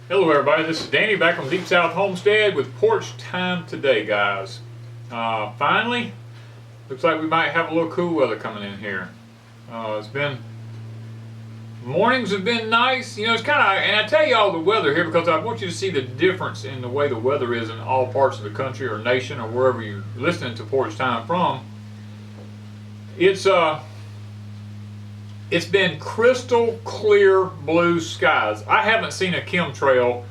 Hello everybody, this is Danny back from Deep South Homestead with porch time today, guys. Finally, looks like we might have a little cool weather coming in here. Mornings have been nice, you know, it's kind of, and I tell you all the weather here because I want you to see the difference in the way the weather is in all parts of the country or nation or wherever you're listening to porch time from. It's been crystal clear blue skies. I haven't seen a chemtrail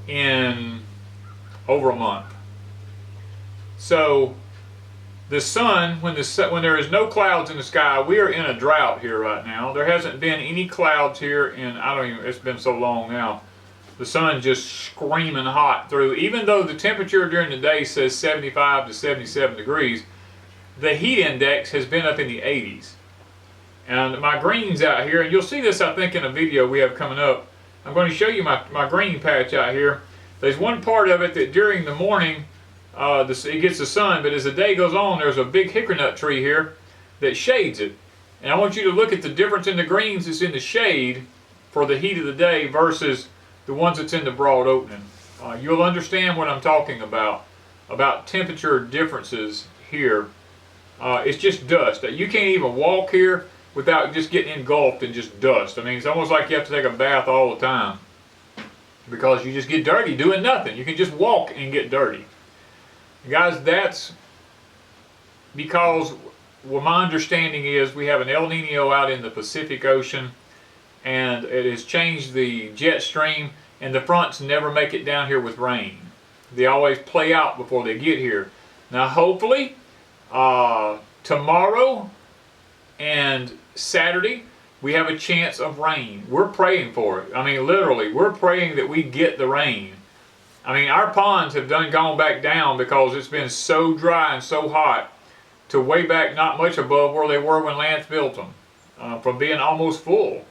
in over a month. So the sun, when there is no clouds in the sky, we are in a drought here right now. There hasn't been any clouds here in, it's been so long now. The sun just screaming hot through. Even though the temperature during the day says 75 to 77 degrees, the heat index has been up in the 80s. And my greens out here, and you'll see this I think in a video we have coming up. I'm going to show you my green patch out here. There's one part of it that during the morning it gets the sun, but as the day goes on there's a big hickory nut tree here that shades it. And I want you to look at the difference in the greens that's in the shade for the heat of the day versus the ones that's in the broad opening. You'll understand what I'm talking about temperature differences here. It's just dust. You can't even walk here without just getting engulfed in just dust. I mean, it's almost like you have to take a bath all the time because you just get dirty doing nothing. You can just walk and get dirty. Guys, that's because what my understanding is we have an El Nino out in the Pacific Ocean and it has changed the jet stream and the fronts never make it down here with rain. They always play out before they get here. Now hopefully tomorrow and Saturday we have a chance of rain. We're praying for it. I mean, literally, we're praying that we get the rain. I mean, our ponds have gone back down because it's been so dry and so hot to way back not much above where they were when Lance built them, from being almost full.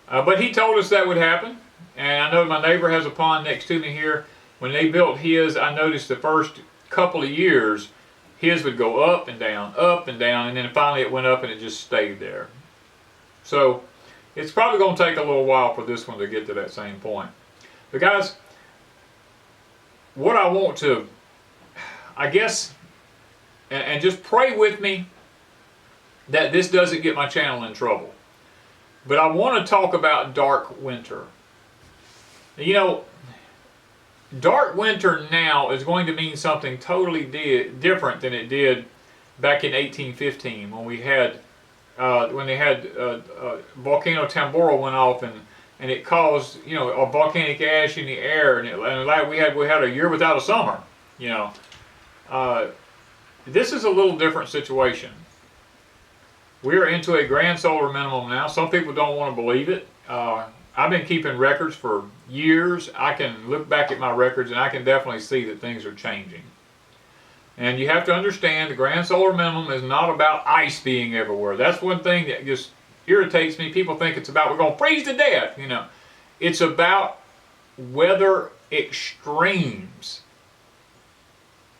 But he told us that would happen, and I know my neighbor has a pond next to me here. When they built his, I noticed the first couple of years his would go up and down, and then finally it went up and it just stayed there. So it's probably going to take a little while for this one to get to that same point. But guys, what I want to, I guess, and just pray with me that this doesn't get my channel in trouble. But I want to talk about dark winter. You know, dark winter now is going to mean something totally different than it did back in 1815 when we had volcano Tambora went off and it caused, you know, a volcanic ash in the air and we had a year without a summer. You know, this is a little different situation. We're into a grand solar minimum now. Some people don't want to believe it. I've been keeping records for years. I can look back at my records and I can definitely see that things are changing. And you have to understand the grand solar minimum is not about ice being everywhere. That's one thing that just irritates me. People think it's about we're going to freeze to death. You know, it's about weather extremes.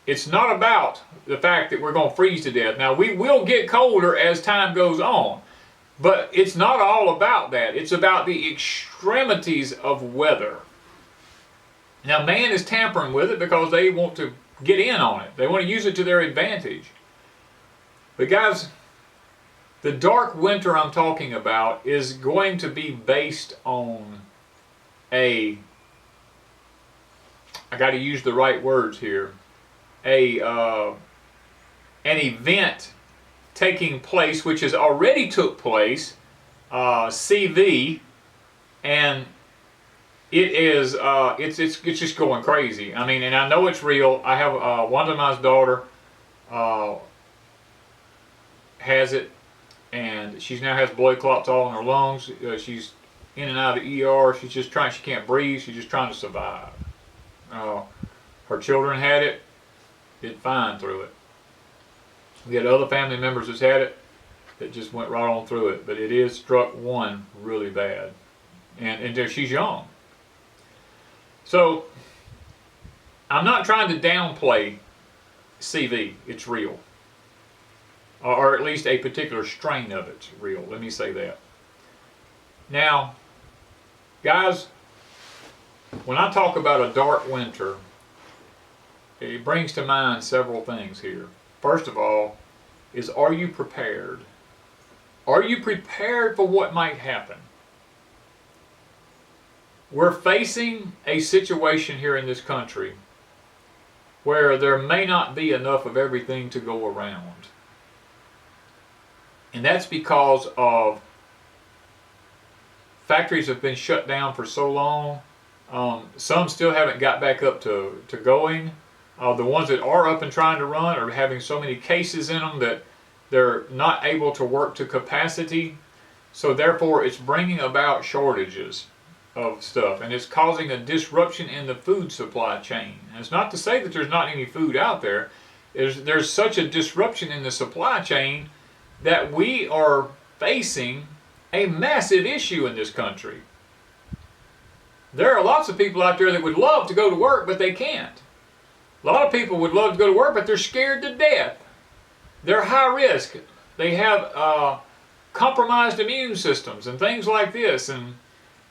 It's not about the fact that we're going to freeze to death. Now, we will get colder as time goes on. But it's not all about that. It's about the extremities of weather. Now, man is tampering with it because they want to get in on it. They want to use it to their advantage. But guys, the dark winter I'm talking about is going to be based on I got to use the right words here, an event taking place, which has already took place, CV, and it is it's just going crazy. I mean, and I know it's real. I have Wanda, my daughter, has it, and she now has blood clots all in her lungs. She's in and out of the ER. She's just trying. She can't breathe. She's just trying to survive. Her children had it. Did fine through it. We had other family members that's had it that just went right on through it, but it is struck one really bad, and she's young. So I'm not trying to downplay CV. It's real, or at least a particular strain of it's real. Let me say that. Now, guys, When I talk about a dark winter, it brings to mind several things here. First of all, are you prepared? Are you prepared for what might happen? We're facing a situation here in this country where there may not be enough of everything to go around. And that's because of factories have been shut down for so long. Some still haven't got back up to going. The ones that are up and trying to run are having so many cases in them that they're not able to work to capacity. So therefore it's bringing about shortages of stuff, and it's causing a disruption in the food supply chain. And it's not to say that there's not any food out there. There's such a disruption in the supply chain that we are facing a massive issue in this country. There are lots of people out there that would love to go to work, but they can't. A lot of people would love to go to work, but they're scared to death. They're high risk. They have compromised immune systems and things like this. And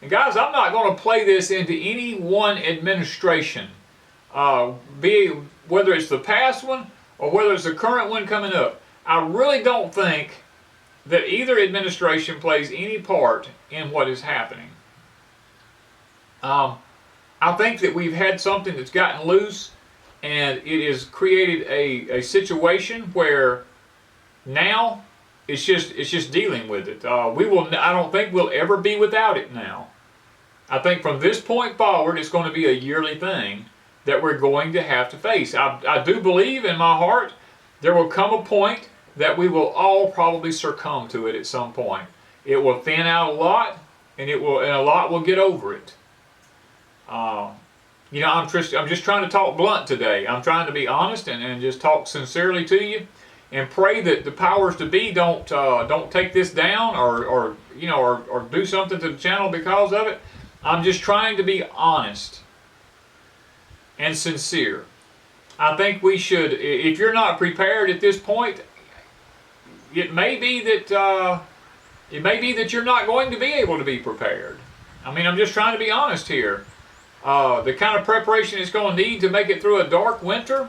guys, I'm not going to play this into any one administration, whether it's the past one or whether it's the current one coming up. I really don't think that either administration plays any part in what is happening. I think that we've had something that's gotten loose, and it has created a situation where now it's just dealing with it. I don't think we'll ever be without it now. I think from this point forward, it's going to be a yearly thing that we're going to have to face. I do believe in my heart there will come a point that we will all probably succumb to it at some point. It will thin out a lot, and a lot will get over it. I'm just trying to talk blunt today. I'm trying to be honest and just talk sincerely to you, and pray that the powers to be don't take this down or do something to the channel because of it. I'm just trying to be honest and sincere. I think we should, if you're not prepared at this point, it may be that you're not going to be able to be prepared. I mean, I'm just trying to be honest here. The kind of preparation it's going to need to make it through a dark winter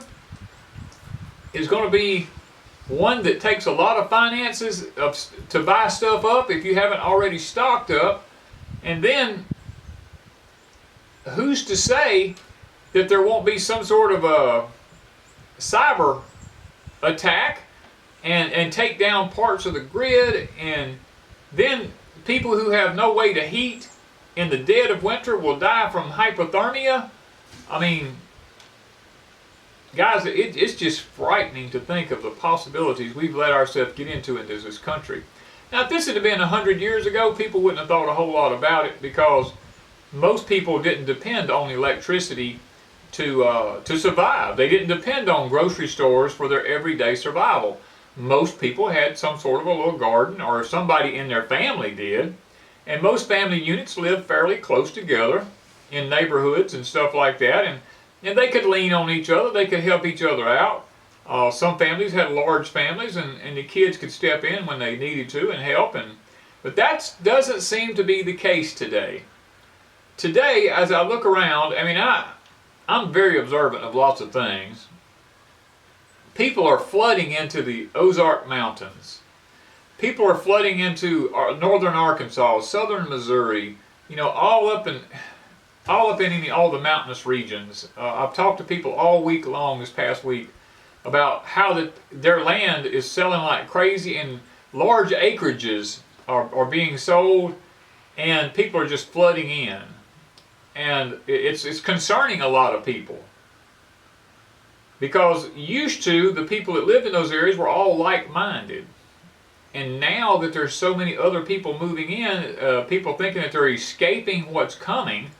is going to be one that takes a lot of finances to buy stuff up if you haven't already stocked up. And then, who's to say that there won't be some sort of a cyber attack and take down parts of the grid, and then people who have no way to heat in the dead of winter will die from hypothermia. I mean, guys, it's just frightening to think of the possibilities we've let ourselves get into in this country. Now, if this had been 100 years ago, people wouldn't have thought a whole lot about it, because most people didn't depend on electricity to survive. They didn't depend on grocery stores for their everyday survival. Most people had some sort of a little garden, or somebody in their family did. And most family units lived fairly close together in neighborhoods and stuff like that. And they could lean on each other. They could help each other out. Some families had large families, and the kids could step in when they needed to and help. But that doesn't seem to be the case today. Today, as I look around, I mean, I'm very observant of lots of things. People are flooding into the Ozark Mountains. People are flooding into northern Arkansas, southern Missouri, all up in all the mountainous regions. I've talked to people all week long this past week about how their land is selling like crazy, and large acreages are being sold, and people are just flooding in. And it's concerning a lot of people, because used to, the people that lived in those areas were all like-minded. And now that there's so many other people moving in, people thinking that they're escaping what's coming.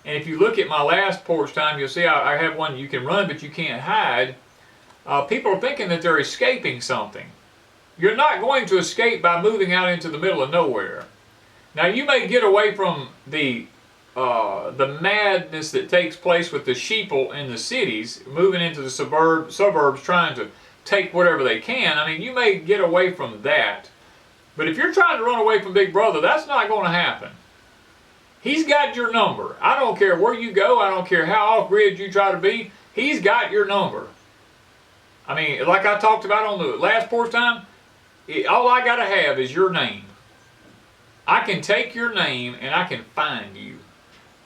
And if you look at my last porch time, you'll see I have one, you can run but you can't hide. People are thinking that they're escaping something. You're not going to escape by moving out into the middle of nowhere. Now, you may get away from the madness that takes place with the sheeple in the cities, moving into the suburbs trying to take whatever they can. I mean, you may get away from that. But if you're trying to run away from Big Brother, that's not going to happen. He's got your number. I don't care where you go. I don't care how off-grid you try to be. He's got your number. I mean, like I talked about on the last Porch Time, all I got to have is your name. I can take your name and I can find you.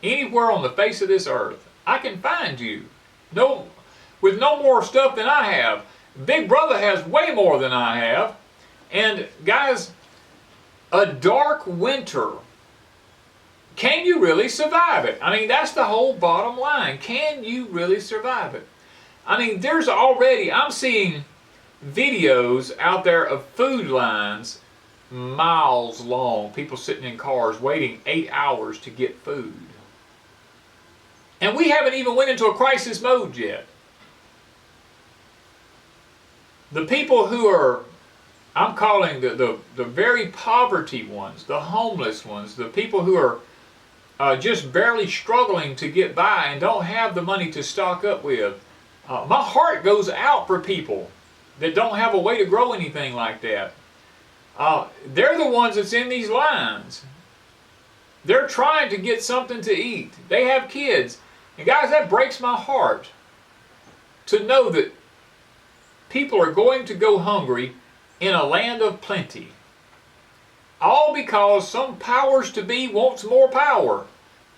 Anywhere on the face of this earth, I can find you. No, with no more stuff than I have. Big Brother has way more than I have. And guys, a dark winter, can you really survive it? I mean, that's the whole bottom line. Can you really survive it? I mean, there's already, I'm seeing videos out there of food lines miles long, people sitting in cars waiting 8 hours to get food. And we haven't even went into a crisis mode yet. The people who are, I'm calling the very poverty ones, the homeless ones, the people who are just barely struggling to get by and don't have the money to stock up with. My heart goes out for people that don't have a way to grow anything like that. They're the ones that's in these lines. They're trying to get something to eat. They have kids. And guys, that breaks my heart to know that people are going to go hungry in a land of plenty. All because some powers to be wants more power.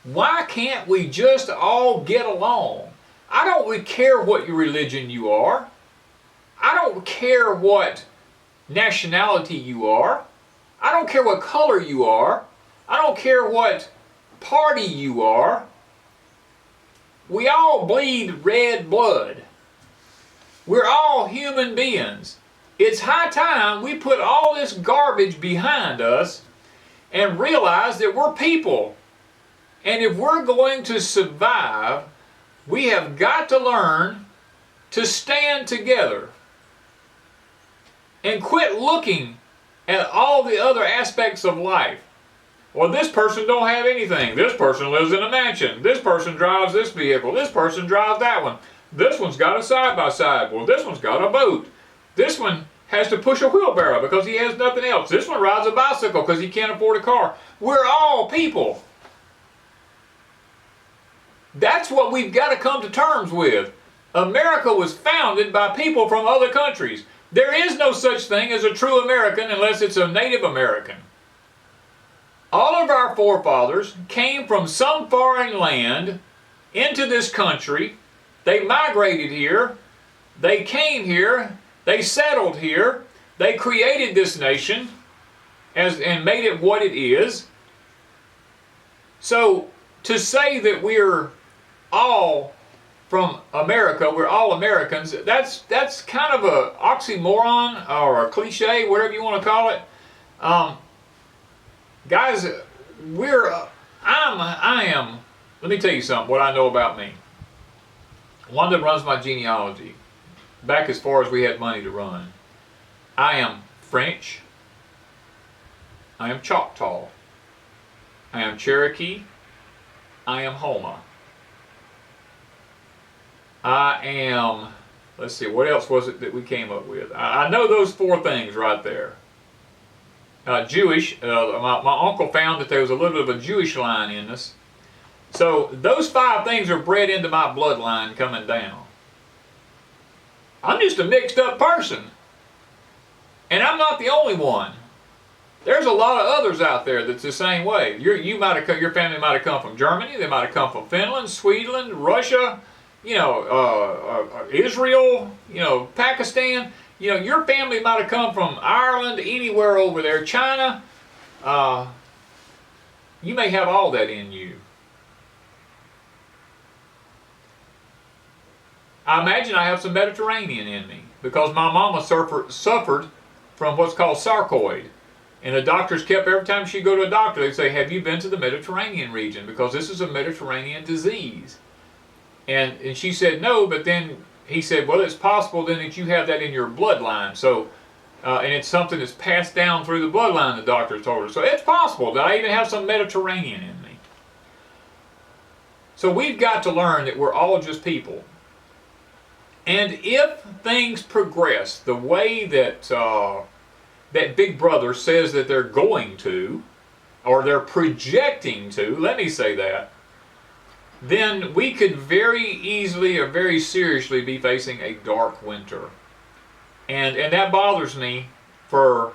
Why can't we just all get along? I don't really care what your religion you are. I don't care what nationality you are. I don't care what color you are. I don't care what party you are. We all bleed red blood. We're all human beings. It's high time we put all this garbage behind us and realize that we're people. And if we're going to survive, we have got to learn to stand together and quit looking at all the other aspects of life. Well, this person don't have anything. This person lives in a mansion. This person drives this vehicle. This person drives that one. This one's got a side-by-side. Well, this one's got a boat. This one has to push a wheelbarrow because he has nothing else. This one rides a bicycle because he can't afford a car. We're all people. That's what we've got to come to terms with. America was founded by people from other countries. There is no such thing as a true American unless it's a Native American. All of our forefathers came from some foreign land into this country. They migrated here. They came here. They settled here. They created this nation and made it what it is. So to say that we're all from America, we're all Americans, that's kind of a oxymoron or a cliche, whatever you want to call it. Guys, I am, let me tell you something, what I know about me. Wanda runs my genealogy, back as far as we had money to run. I am French. I am Choctaw. I am Cherokee. I am Homa. I am, let's see, what else was it that we came up with? I know those four things right there. Jewish, my uncle found that there was a little bit of a Jewish line in us. So those 5 things are bred into my bloodline coming down. I'm just a mixed up person. And I'm not the only one. There's a lot of others out there that's the same way. Your family might have come from Germany, they might have come from Finland, Sweden, Russia, Israel, Pakistan. Your family might have come from Ireland, anywhere over there, China. You may have all that in you. I imagine I have some Mediterranean in me because my mama suffered from what's called sarcoid. And the doctors kept, every time she'd go to a doctor, they'd say, have you been to the Mediterranean region? Because this is a Mediterranean disease. And she said no, but then he said, well, it's possible then that you have that in your bloodline. So, and it's something that's passed down through the bloodline, the doctor told her. So it's possible that I even have some Mediterranean in me. So we've got to learn that we're all just people. And if things progress the way that that Big Brother says that they're going to, or they're projecting to, let me say that, then we could very easily or very seriously be facing a dark winter. And that bothers me for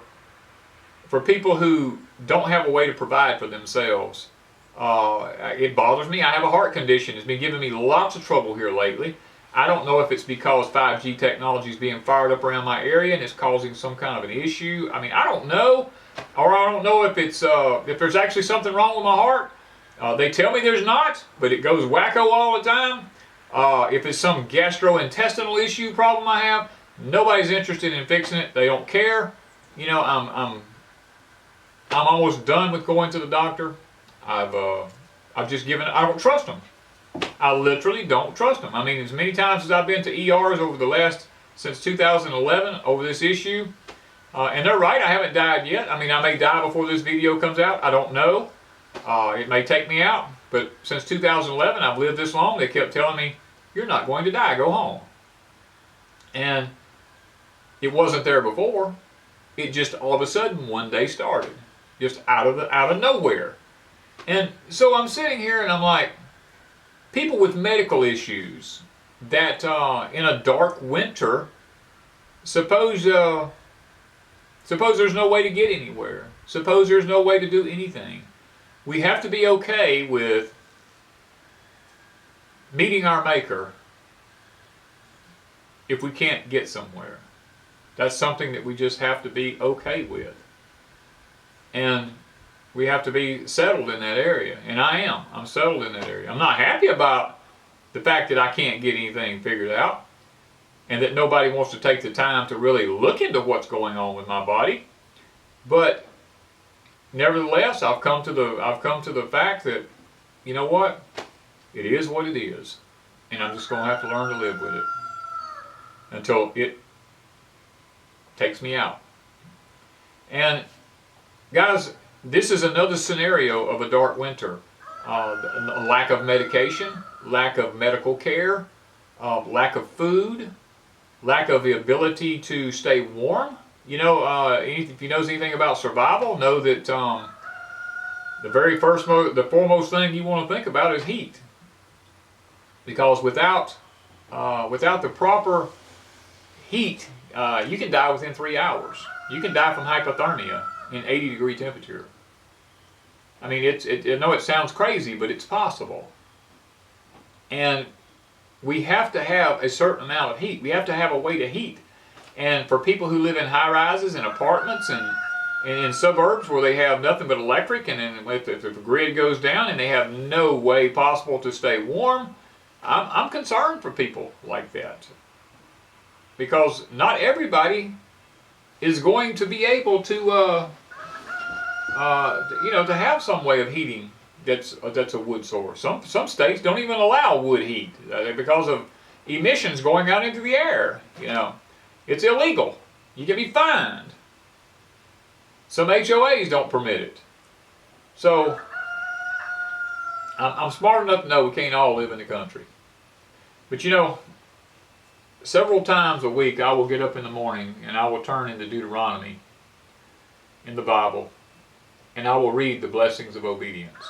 people who don't have a way to provide for themselves. It bothers me. I have a heart condition. It's been giving me lots of trouble here lately. I don't know if it's because 5G technology is being fired up around my area and it's causing some kind of an issue. I mean, I don't know. Or I don't know if it's if there's actually something wrong with my heart. They tell me there's not, but it goes wacko all the time. If it's some gastrointestinal issue problem I have, nobody's interested in fixing it. They don't care. You know, I'm almost done with going to the doctor. I've just given. I don't trust them. I literally don't trust them. I mean, as many times as I've been to ERs over the last since 2011 over this issue, and they're right. I haven't died yet. I mean, I may die before this video comes out. I don't know. It may take me out. But since 2011, I've lived this long. They kept telling me, "You're not going to die. Go home." And it wasn't there before. It just all of a sudden one day started, just out of nowhere. And so I'm sitting here and I'm like, people with medical issues that in a dark winter, suppose there's no way to get anywhere. Suppose there's no way to do anything. We have to be okay with meeting our Maker if we can't get somewhere. That's something that we just have to be okay with. And we have to be settled in that area. And I am. I'm settled in that area. I'm not happy about the fact that I can't get anything figured out and that nobody wants to take the time to really look into what's going on with my body. But nevertheless, I've come to the fact that, you know what? It is what it is. And I'm just going to have to learn to live with it until it takes me out. And guys, this is another scenario of a dark winter. Lack of medication, lack of medical care, lack of food, lack of the ability to stay warm. You know, if you know anything about survival, know that the foremost thing you want to think about is heat. Because without the proper heat, you can die within 3 hours. You can die from hypothermia in 80-degree temperature. I mean, I know it sounds crazy, but it's possible. And we have to have a certain amount of heat. We have to have a way to heat. And for people who live in high-rises and apartments and in suburbs where they have nothing but electric, and then if the grid goes down and they have no way possible to stay warm, I'm concerned for people like that. Because not everybody is going to be able to to have some way of heating that's a wood source. Some states don't even allow wood heat because of emissions going out into the air. You know, it's illegal. You can be fined. Some HOAs don't permit it. So I'm smart enough to know we can't all live in the country. But you know, several times a week I will get up in the morning and I will turn into Deuteronomy in the Bible. And I will read the blessings of obedience.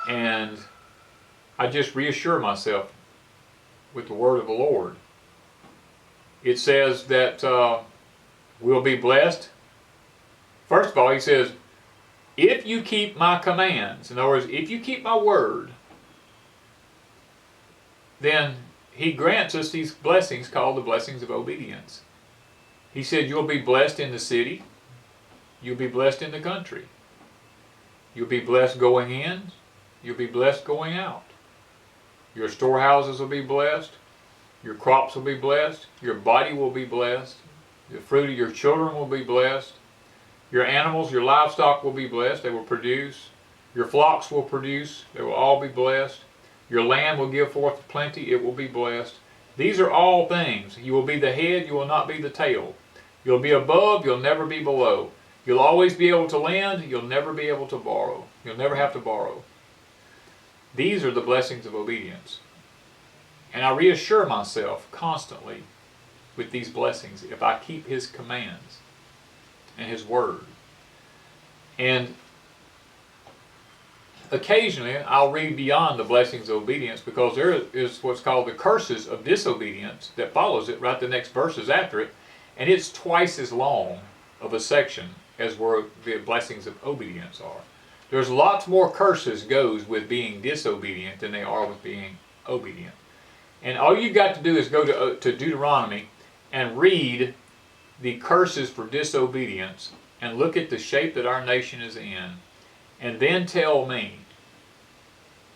And I just reassure myself with the word of the Lord. It says that we'll be blessed. First of all, he says, if you keep my commands, in other words, if you keep my word, then he grants us these blessings called the blessings of obedience. He said you'll be blessed in the city. You'll be blessed in the country. You'll be blessed going in. You'll be blessed going out. Your storehouses will be blessed. Your crops will be blessed. Your body will be blessed. The fruit of your children will be blessed. Your animals, your livestock will be blessed. They will produce. Your flocks will produce. They will all be blessed. Your land will give forth plenty. It will be blessed. These are all things. You will be the head. You will not be the tail. You'll be above. You'll never be below. You'll always be able to lend. You'll never be able to borrow. You'll never have to borrow. These are the blessings of obedience. And I reassure myself constantly with these blessings if I keep his commands and his word. And occasionally I'll read beyond the blessings of obedience, because there is what's called the curses of disobedience that follows it, right? The next verses after it, and it's twice as long of a section as where the blessings of obedience are. There's lots more curses goes with being disobedient than they are with being obedient. And all you've got to do is go to Deuteronomy and read the curses for disobedience and look at the shape that our nation is in, and then tell me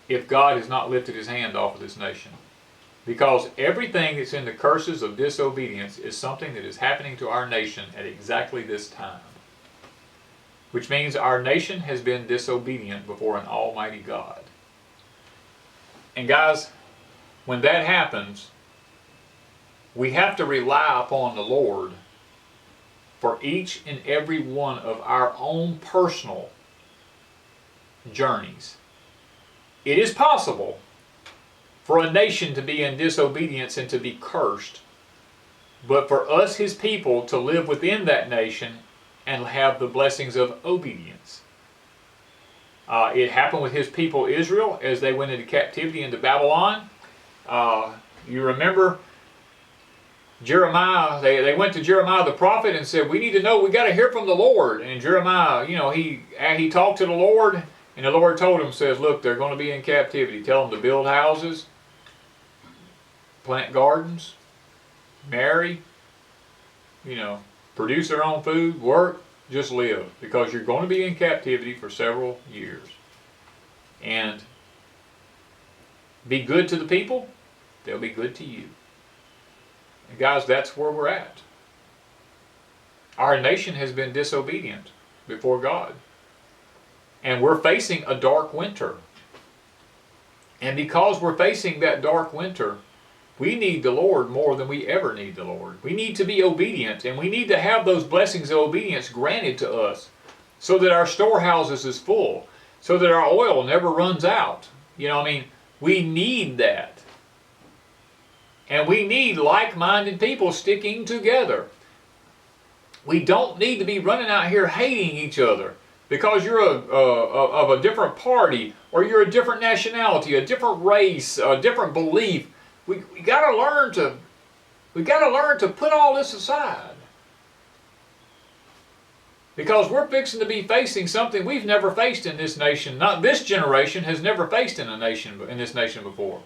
if God has not lifted his hand off of this nation. Because everything that's in the curses of disobedience is something that is happening to our nation at exactly this time. Which means our nation has been disobedient before an almighty God. And guys, when that happens, we have to rely upon the Lord for each and every one of our own personal journeys. It is possible for a nation to be in disobedience and to be cursed, but for us, his people, to live within that nation and have the blessings of obedience. It happened with his people Israel as they went into captivity into Babylon. You remember Jeremiah, they went to Jeremiah the prophet and said, we need to know, we got to hear from the Lord. And Jeremiah, he talked to the Lord, and the Lord told him, says, look, they're going to be in captivity. Tell them to build houses, plant gardens, marry, produce their own food, work, just live, because you're going to be in captivity for several years. And be good to the people, they'll be good to you. And guys, that's where we're at. Our nation has been disobedient before God. And we're facing a dark winter. And because we're facing that dark winter, we need the Lord more than we ever need the Lord. We need to be obedient, and we need to have those blessings of obedience granted to us so that our storehouses is full, so that our oil never runs out. We need that. And we need like-minded people sticking together. We don't need to be running out here hating each other because you're of a different party, or you're a different nationality, a different race, a different belief. We got to learn to put all this aside, because we're fixing to be facing something we've never faced in this nation. Not this generation has never faced in this nation before,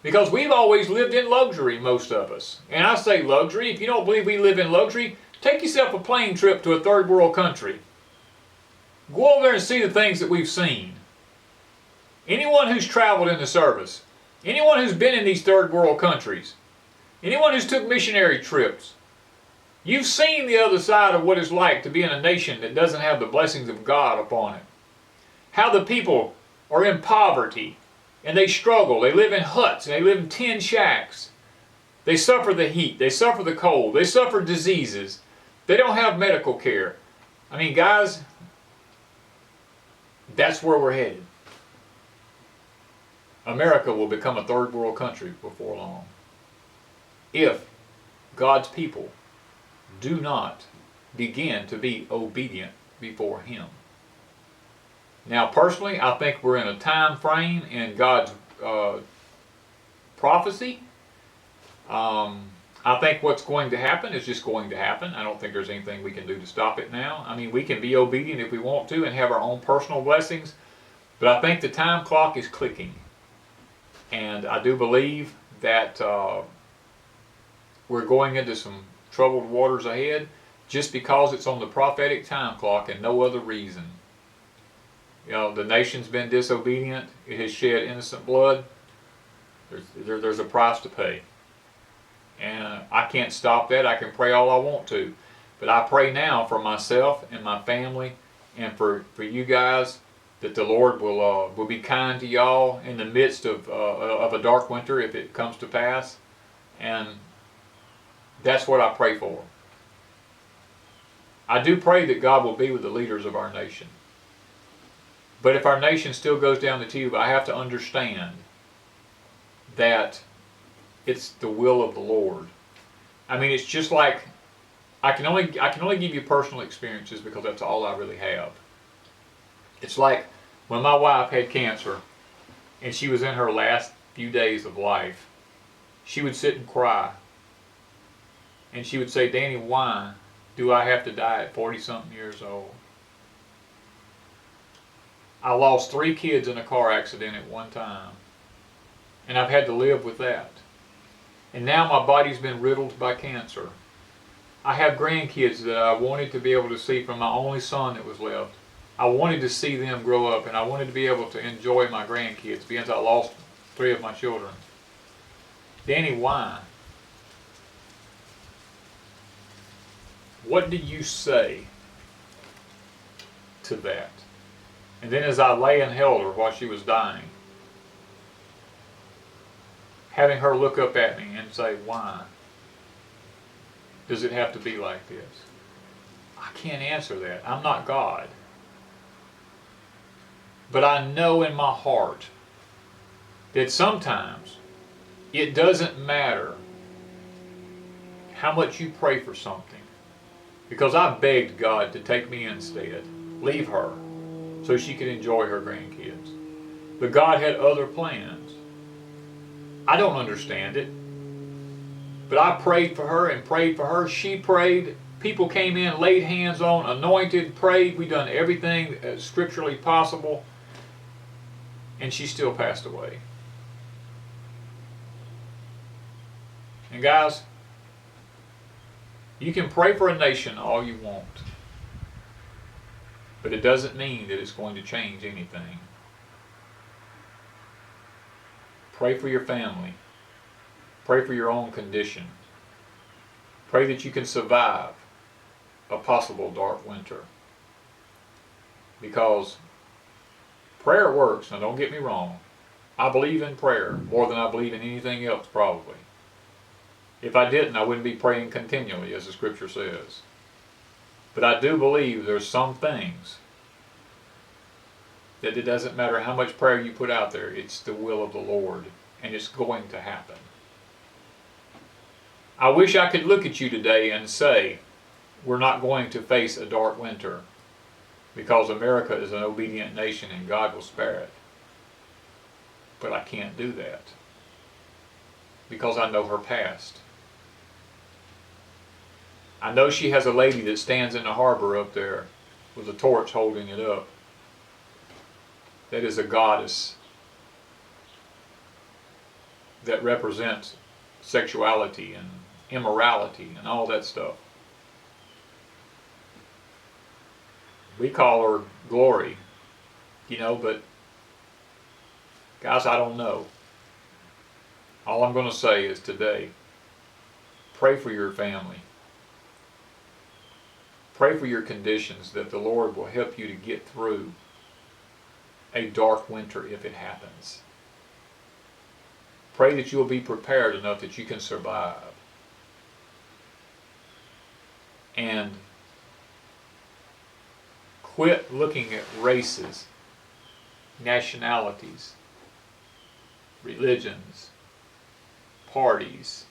because we've always lived in luxury, most of us. And I say luxury. If you don't believe we live in luxury, take yourself a plane trip to a third world country. Go over there and see the things that we've seen. Anyone who's traveled in the service, anyone who's been in these third world countries, anyone who's took missionary trips, you've seen the other side of what it's like to be in a nation that doesn't have the blessings of God upon it. How the people are in poverty and they struggle. They live in huts and they live in tin shacks. They suffer the heat. They suffer the cold. They suffer diseases. They don't have medical care. Guys, that's where we're headed. America will become a third world country before long, if God's people do not begin to be obedient before him. Now, personally, I think we're in a time frame in God's prophecy. I think what's going to happen is just going to happen. I don't think there's anything we can do to stop it now. We can be obedient if we want to and have our own personal blessings, but I think the time clock is clicking. And I do believe that we're going into some troubled waters ahead, just because it's on the prophetic time clock and no other reason. The nation's been disobedient. It has shed innocent blood. There's a price to pay. And I can't stop that. I can pray all I want to. But I pray now for myself and my family and for you guys, that the Lord will be kind to y'all in the midst of a dark winter, if it comes to pass. And that's what I pray for. I do pray that God will be with the leaders of our nation. But if our nation still goes down the tube, I have to understand that it's the will of the Lord. It's just like I can only give you personal experiences because that's all I really have. It's like when my wife had cancer and she was in her last few days of life, she would sit and cry. And she would say, Danny, why do I have to die at 40-something years old? I lost 3 kids in a car accident at one time. And I've had to live with that. And now my body's been riddled by cancer. I have grandkids that I wanted to be able to see from my only son that was left. I wanted to see them grow up, and I wanted to be able to enjoy my grandkids because I lost 3 of my children. Danny, why? What do you say to that? And then as I lay and held her while she was dying, having her look up at me and say, why does it have to be like this? I can't answer that. I'm not God. But I know in my heart that sometimes it doesn't matter how much you pray for something. Because I begged God to take me instead, leave her, so she could enjoy her grandkids. But God had other plans. I don't understand it. But I prayed for her and prayed for her. She prayed. People came in, laid hands on, anointed, prayed. We done everything scripturally possible. And she still passed away. And guys, you can pray for a nation all you want. But it doesn't mean that it's going to change anything. Pray for your family. Pray for your own condition. Pray that you can survive a possible dark winter. Because prayer works. Now don't get me wrong. I believe in prayer more than I believe in anything else probably. If I didn't, I wouldn't be praying continually, as the scripture says. But I do believe there's some things that it doesn't matter how much prayer you put out there, it's the will of the Lord, and it's going to happen. I wish I could look at you today and say, we're not going to face a dark winter because America is an obedient nation and God will spare it. But I can't do that because I know her past. I know she has a lady that stands in the harbor up there with a torch holding it up. That is a goddess that represents sexuality and immorality and all that stuff. We call her Glory, but guys, I don't know. All I'm going to say is today, pray for your family. Pray for your conditions that the Lord will help you to get through a dark winter if it happens. Pray that you'll be prepared enough that you can survive. And quit looking at races, nationalities, religions, parties.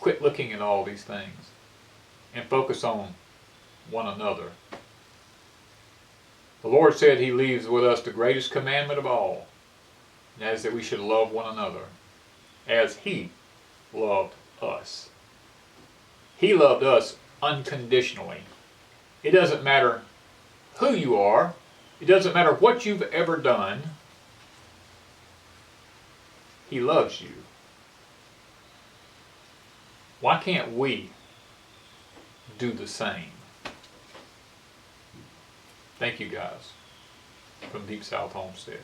Quit looking at all these things and focus on one another. The Lord said He leaves with us the greatest commandment of all, and that is that we should love one another as He loved us. He loved us unconditionally. It doesn't matter who you are. It doesn't matter what you've ever done. He loves you. Why can't we do the same? Thank you guys from Deep South Homestead.